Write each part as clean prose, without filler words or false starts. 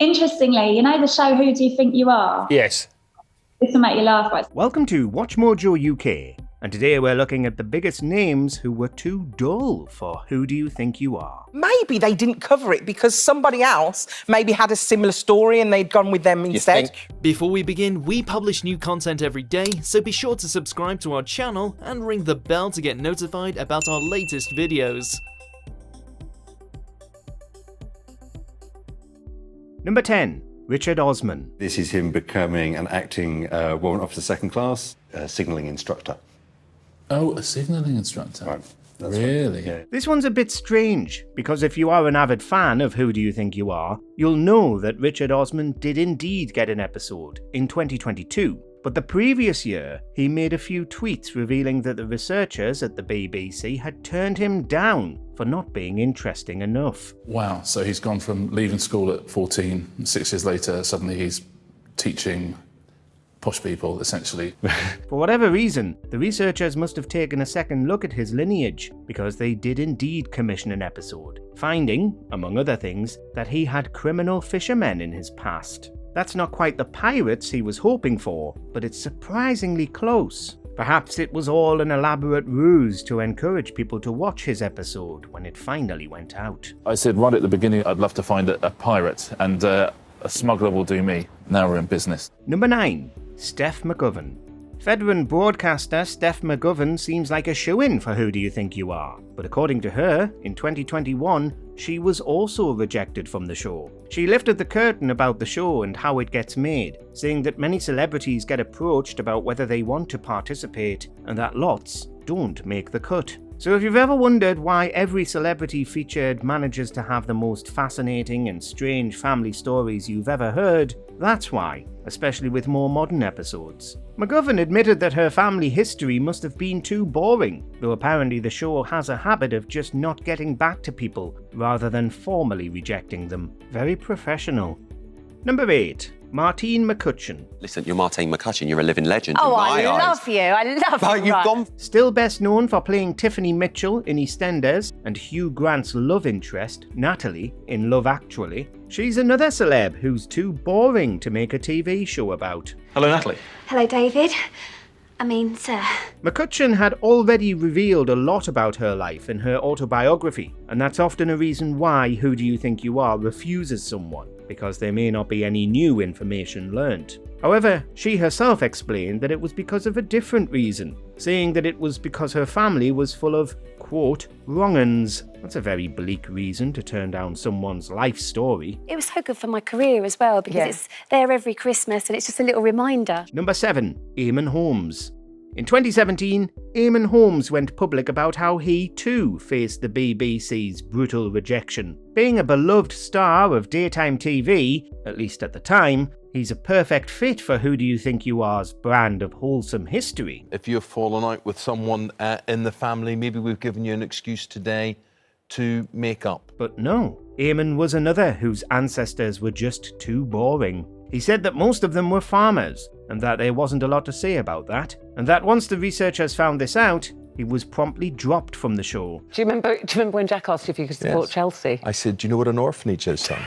Interestingly, you know the show Who Do You Think You Are? Yes. This will make you laugh. Right? Welcome to WatchMojoUK, and today we're looking at the biggest names who were too dull for Who Do You Think You Are? Maybe they didn't cover it because somebody else maybe had a similar story and they'd gone with them instead. Before we begin, we publish new content every day, so be sure to subscribe to our channel and ring the bell to get notified about our latest videos. Number 10. Richard Osman. This is him becoming an acting warrant officer second class, signalling instructor. Oh, a signalling instructor? Right. That's really? Right. Yeah. This one's a bit strange, because if you are an avid fan of Who Do You Think You Are, you'll know that Richard Osman did indeed get an episode in 2022. But the previous year, he made a few tweets revealing that the researchers at the BBC had turned him down for not being interesting enough. Wow, so he's gone from leaving school at 14, and 6 years later, suddenly he's teaching posh people, essentially. For whatever reason, the researchers must have taken a second look at his lineage, because they did indeed commission an episode, finding, among other things, that he had criminal fishermen in his past. That's not quite the pirates he was hoping for, but it's surprisingly close. Perhaps it was all an elaborate ruse to encourage people to watch his episode when it finally went out. I said right at the beginning I'd love to find a pirate, and a smuggler will do me. Now we're in business. Number 9. Steph McGovern. Veteran broadcaster Steph McGovern seems like a shoo-in for Who Do You Think You Are? But according to her, in 2021, she was also rejected from the show. She lifted the curtain about the show and how it gets made, saying that many celebrities get approached about whether they want to participate, and that lots don't make the cut. So if you've ever wondered why every celebrity featured manages to have the most fascinating and strange family stories you've ever heard, that's why, especially with more modern episodes. McGovern admitted that her family history must have been too boring, though apparently the show has a habit of just not getting back to people rather than formally rejecting them. Very professional. Number 8. Martine McCutcheon. Listen, you're Martine McCutcheon, you're a living legend Oh, in my I eyes. love you. I love you. You've gone... Still best known for playing Tiffany Mitchell in EastEnders and Hugh Grant's love interest, Natalie, in Love Actually, she's another celeb who's too boring to make a TV show about. Hello, Natalie. Hello, David. Sir. McCutcheon had already revealed a lot about her life in her autobiography, and that's often a reason why Who Do You Think You Are refuses someone, because there may not be any new information learnt. However, she herself explained that it was because of a different reason, saying that it was because her family was full of, quote, wrong-uns. That's a very bleak reason to turn down someone's life story. It was so good for my career as well, because it's there every Christmas and it's just a little reminder. Number 7. Eamonn Holmes. In 2017, Eamonn Holmes went public about how he too faced the BBC's brutal rejection. Being a beloved star of daytime TV, at least at the time, he's a perfect fit for Who Do You Think You Are's brand of wholesome history. If you've fallen out with someone in the family, maybe we've given you an excuse today to make up. But no, Eamonn was another whose ancestors were just too boring. He said that most of them were farmers, and that there wasn't a lot to say about that, and that once the researchers found this out, he was promptly dropped from the show. Do you remember when Jack asked you if you could support Chelsea? I said, do you know what an orphanage is, son?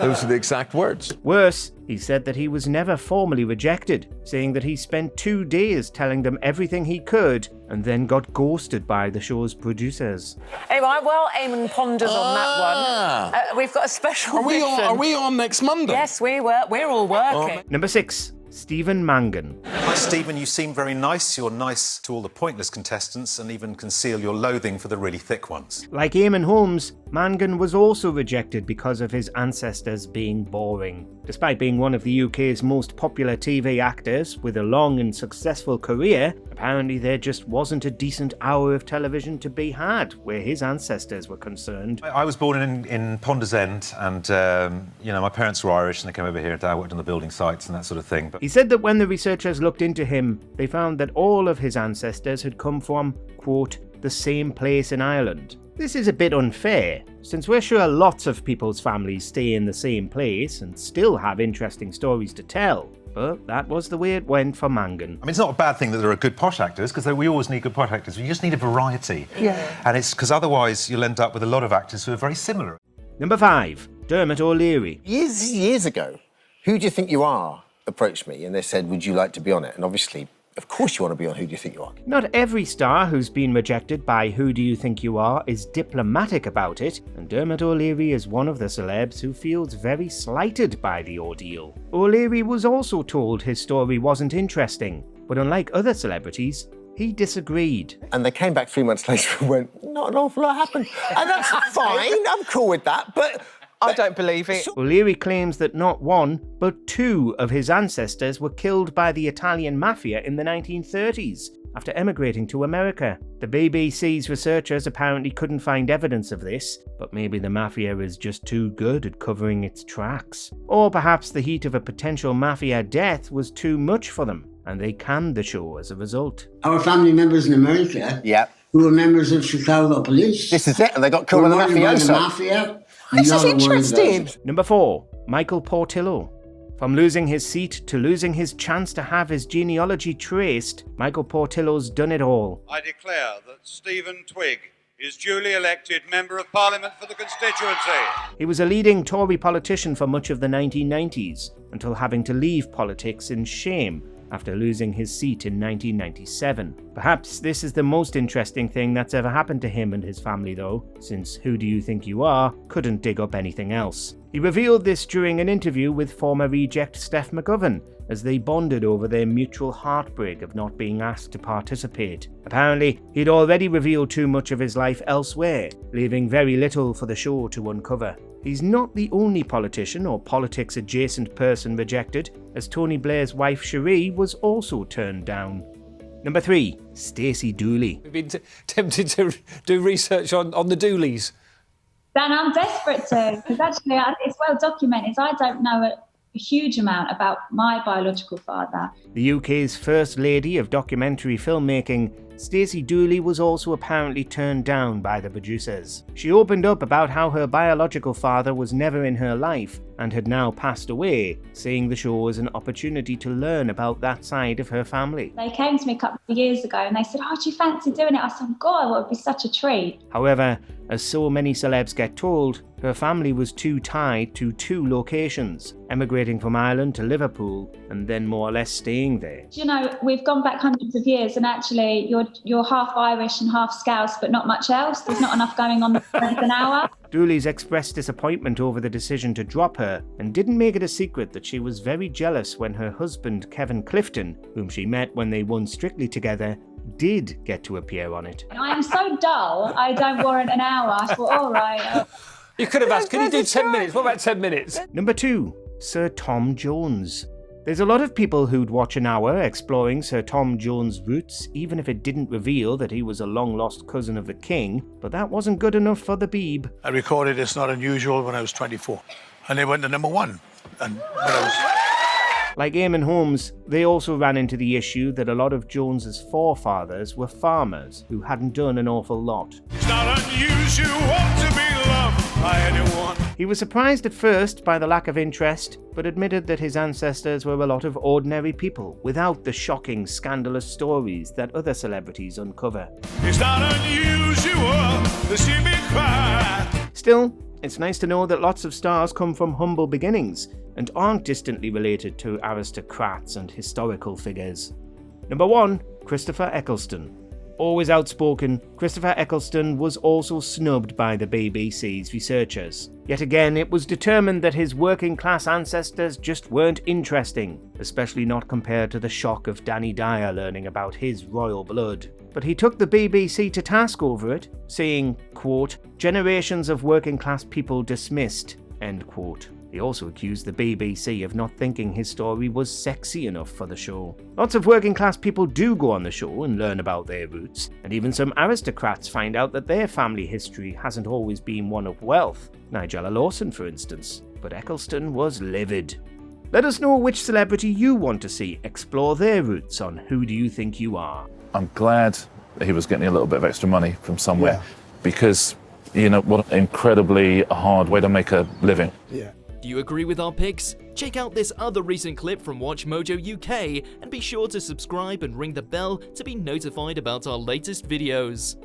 Those are the exact words. Worse, he said that he was never formally rejected, saying that he spent 2 days telling them everything he could and then got ghosted by the show's producers. Anyway, well, Eamonn ponders on that one. We've got a special Are we on next Monday? Yes, we're all working. Number 6. Stephen Mangan. Hi Stephen, you seem very nice. You're nice to all the pointless contestants and even conceal your loathing for the really thick ones. Like Eamonn Holmes, Mangan was also rejected because of his ancestors being boring. Despite being one of the UK's most popular TV actors with a long and successful career, apparently there just wasn't a decent hour of television to be had where his ancestors were concerned. I was born in Ponders End and, my parents were Irish and they came over here and I worked on the building sites and that sort of thing. But he said that when the researchers looked into him, they found that all of his ancestors had come from, quote, the same place in Ireland. This is a bit unfair, since we're sure lots of people's families stay in the same place and still have interesting stories to tell. But that was the way it went for Mangan. it's not a bad thing that there are good posh actors, because we always need good posh actors. We just need a variety. Yeah. And it's because otherwise you'll end up with a lot of actors who are very similar. Number 5. Dermot O'Leary. Years ago, Who Do You Think You Are approached me and they said, would you like to be on it? And obviously, of course you want to be on Who Do You Think You Are? Not every star who's been rejected by Who Do You Think You Are is diplomatic about it, and Dermot O'Leary is one of the celebs who feels very slighted by the ordeal. O'Leary was also told his story wasn't interesting, but unlike other celebrities, he disagreed. And they came back 3 months later and went, not an awful lot happened. And that's fine, I'm cool with that, but I don't believe it. O'Leary claims that not one, but two of his ancestors were killed by the Italian mafia in the 1930s after emigrating to America. The BBC's researchers apparently couldn't find evidence of this, but maybe the mafia is just too good at covering its tracks. Or perhaps the heat of a potential mafia death was too much for them, and they canned the show as a result. Our family members in America, who were members of Chicago police. This is it, and they got killed by the mafia. This is interesting. Number 4. Michael Portillo. From losing his seat to losing his chance to have his genealogy traced, Michael Portillo's done it all. I declare that Stephen Twigg is duly elected Member of Parliament for the constituency. He was a leading Tory politician for much of the 1990s, until having to leave politics in shame after losing his seat in 1997. Perhaps this is the most interesting thing that's ever happened to him and his family though, since Who Do You Think You Are couldn't dig up anything else. He revealed this during an interview with former reject Steph McGovern, as they bonded over their mutual heartbreak of not being asked to participate. Apparently, he'd already revealed too much of his life elsewhere, leaving very little for the show to uncover. He's not the only politician or politics-adjacent person rejected, as Tony Blair's wife Cherie was also turned down. Number 3. Stacey Dooley. We've been tempted to do research on the Dooleys. Dan, I'm desperate to, because actually it's well documented. I don't know a huge amount about my biological father. The UK's First Lady of documentary filmmaking, Stacey Dooley was also apparently turned down by the producers. She opened up about how her biological father was never in her life and had now passed away, seeing the show as an opportunity to learn about that side of her family. They came to me a couple of years ago and they said, do you fancy doing it? I said, God, it would be such a treat. However, as so many celebs get told, her family was too tied to 2 locations, emigrating from Ireland to Liverpool and then more or less staying there. You know, we've gone back hundreds of years and actually you're half Irish and half Scouse, but not much else. There's not enough going on for an hour. Dooley's expressed disappointment over the decision to drop her and didn't make it a secret that she was very jealous when her husband Kevin Clifton, whom she met when they won Strictly together, did get to appear on it. I'm so dull, I don't warrant an hour. I thought, all right. You could have asked, can you do 10 minutes? What about 10 minutes? Number 2. Sir Tom Jones. There's a lot of people who'd watch an hour exploring Sir Tom Jones' roots, even if it didn't reveal that he was a long-lost cousin of the king, but that wasn't good enough for the Beeb. I recorded It's Not Unusual when I was 24, and they went to #1. And when I was... Like Eamonn Holmes, they also ran into the issue that a lot of Jones's forefathers were farmers who hadn't done an awful lot. It's not unusual to be loved by anyone. He was surprised at first by the lack of interest, but admitted that his ancestors were a lot of ordinary people without the shocking, scandalous stories that other celebrities uncover. It's not unusual to see me cry. Still, it's nice to know that lots of stars come from humble beginnings and aren't distantly related to aristocrats and historical figures. Number 1. Christopher Eccleston. Always outspoken, Christopher Eccleston was also snubbed by the BBC's researchers. Yet again, it was determined that his working-class ancestors just weren't interesting, especially not compared to the shock of Danny Dyer learning about his royal blood. But he took the BBC to task over it, saying, quote, "generations of working-class people dismissed," end quote. He also accused the BBC of not thinking his story was sexy enough for the show. Lots of working class people do go on the show and learn about their roots, and even some aristocrats find out that their family history hasn't always been one of wealth. Nigella Lawson, for instance. But Eccleston was livid. Let us know which celebrity you want to see explore their roots on Who Do You Think You Are? I'm glad that he was getting a little bit of extra money from somewhere, because, you know, what an incredibly hard way to make a living. Yeah. Do you agree with our picks? Check out this other recent clip from WatchMojoUK and be sure to subscribe and ring the bell to be notified about our latest videos.